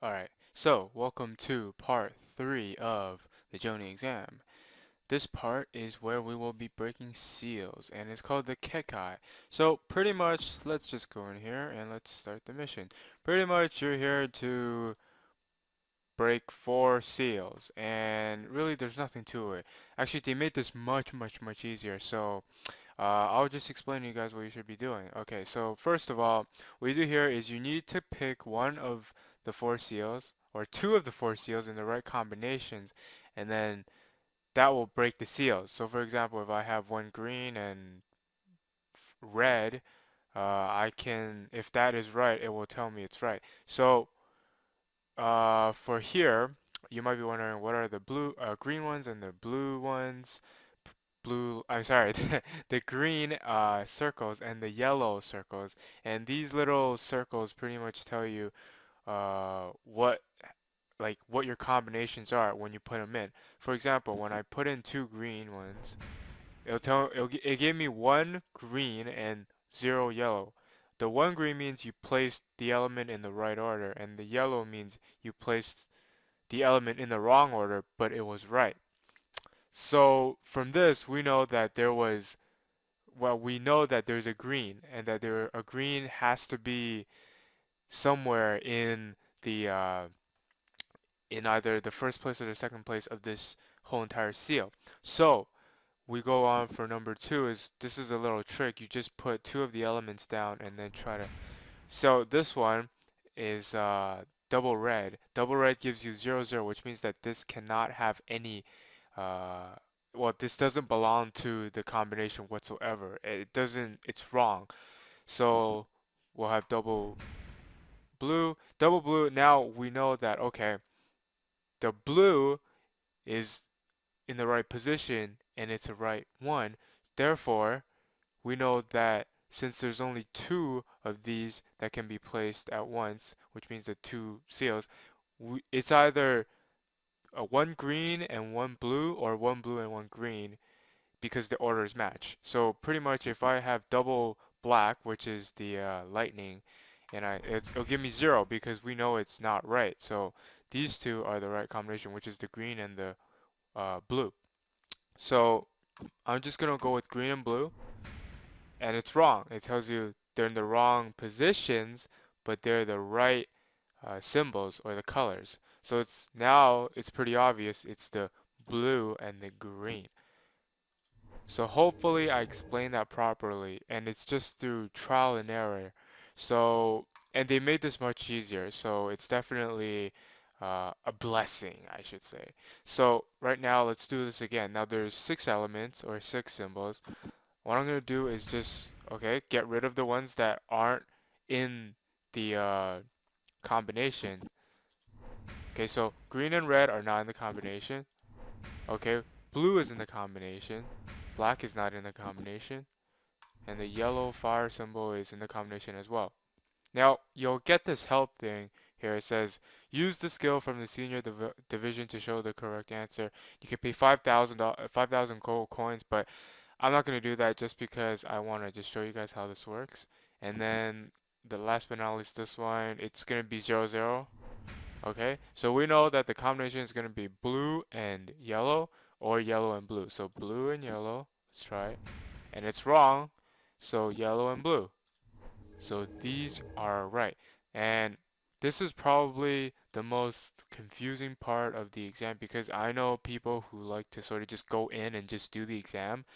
Alright, so welcome to part 3 of the Jounin exam. This part is where we will be breaking seals, and it's called the Kekai. So pretty much, let's just go in here and let's start the mission. Pretty much you're here to break 4 seals, and really there's nothing to it. Actually, they made this much easier, so I'll just explain to you guys what you should be doing. Okay, so first of all, what you do here is you need to pick one of the 4 seals, or 2 of the 4 seals in the right combinations, and then that will break the seals. So for example, if I have one green and red, I can, if that is right, it will tell me it's right. So for here, you might be wondering what are the green ones and the blue ones. I'm sorry, the green circles and the yellow circles. And these little circles pretty much tell you what what your combinations are when you put them in. For example, when I put in 2 green ones, it gave me 1 green and 0 yellow. The 1 green means you placed the element in the right order, and the yellow means you placed the element in the wrong order, but it was right. So from this, we know that we know that there's a green, and that a green has to be somewhere in the in either the first place or the second place of this whole entire seal. So we go on for number 2. This is a little trick. You just put 2 of the elements down and then try to. So this one is double red. Double red gives you 0 0, which means that this cannot have any uh, well, this doesn't belong to the combination whatsoever. It doesn't, it's wrong. So we'll have double blue. Double blue, now we know that, okay, the blue is in the right position and it's a right one. Therefore, we know that since there's only 2 of these that can be placed at once, which means the 2 seals, it's either a 1 green and 1 blue or 1 blue and 1 green because the orders match. So pretty much if I have double black, which is the lightning, and it'll give me 0 because we know it's not right. So these two are the right combination, which is the green and the blue. So I'm just gonna go with green and blue, and it's wrong. It tells you they're in the wrong positions, but they're the right symbols or the colors. So it's pretty obvious. It's the blue and the green. So hopefully I explained that properly, and it's just through trial and error. So, and they made this much easier, so it's definitely a blessing, I should say. So right now, let's do this again. Now there's 6 elements or 6 symbols. What I'm gonna do is just, okay, get rid of the ones that aren't in the combination. Okay, so green and red are not in the combination. Okay, blue is in the combination. Black is not in the combination. And the yellow fire symbol is in the combination as well. Now, you'll get this help thing here. It says, use the skill from the senior division to show the correct answer. You can pay 5,000 gold coins, but I'm not going to do that just because I want to just show you guys how this works. And then the last but not least, this one, it's going to be 0 0. Okay, so we know that the combination is going to be blue and yellow or yellow and blue. So blue and yellow, let's try it. And it's wrong, so yellow and blue. So these are right. And this is probably the most confusing part of the exam because I know people who like to sort of just go in and just do the exam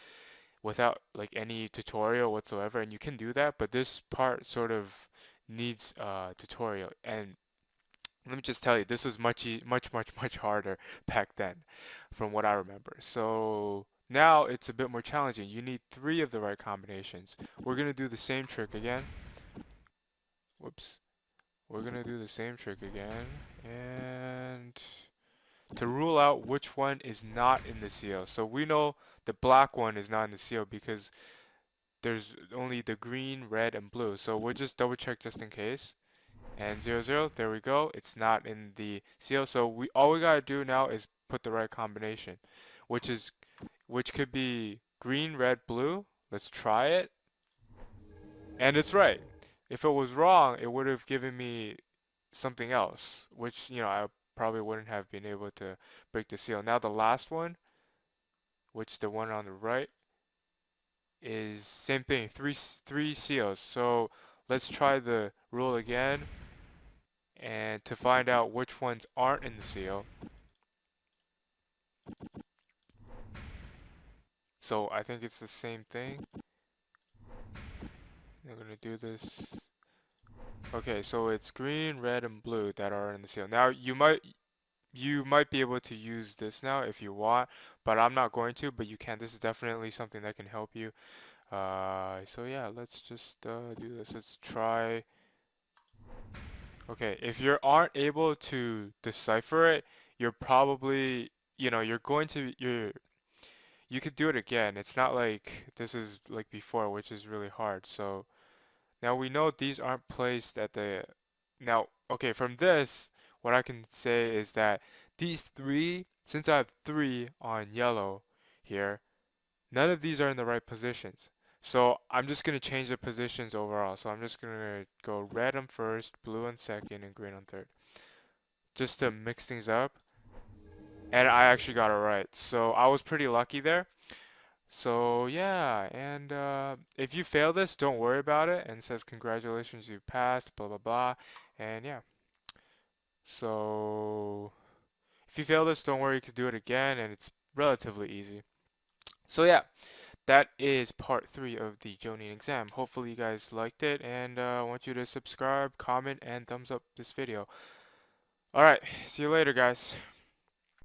without like any tutorial whatsoever, and you can do that, but this part sort of needs tutorial. And let me just tell you, this was much harder back then from what I remember. So now it's a bit more challenging. You need 3 of the right combinations. We're going to do the same trick again. Whoops. We're going to do the same trick again. And to rule out which one is not in the seal. So we know the black one is not in the seal because there's only the green, red, and blue. So we'll just double check just in case. And 0 0, there we go. It's not in the seal. So all we gotta do now is put the right combination, which is which could be green, red, blue. Let's try it. And it's right. If it was wrong, it would have given me something else, which, I probably wouldn't have been able to break the seal. Now the last one, which the one on the right, is same thing, three seals. So let's try the rule again, and to find out which ones aren't in the seal. So I think it's the same thing. I'm gonna do this. Okay, so it's green, red, and blue that are in the seal. Now you might be able to use this now if you want, but I'm not going to, but you can. This is definitely something that can help you. So yeah, let's just do this. Let's try. Okay, if you aren't able to decipher it, you're probably, you're going to, you could do it again. It's not like this is like before, which is really hard. So now we know these aren't placed at the, now, okay, from this, what I can say is that these three, since I have three on yellow here, none of these are in the right positions. So I'm just going to change the positions overall. So I'm just going to go red on first, blue on second, and green on third. Just to mix things up. And I actually got it right. So I was pretty lucky there. So yeah, and if you fail this, don't worry about it. And it says congratulations, you passed, blah blah blah. And yeah, so if you fail this, don't worry, you can do it again, and it's relatively easy. So yeah, that is part 3 of the Jounin exam. Hopefully you guys liked it, and I want you to subscribe, comment, and thumbs up this video. Alright, see you later guys.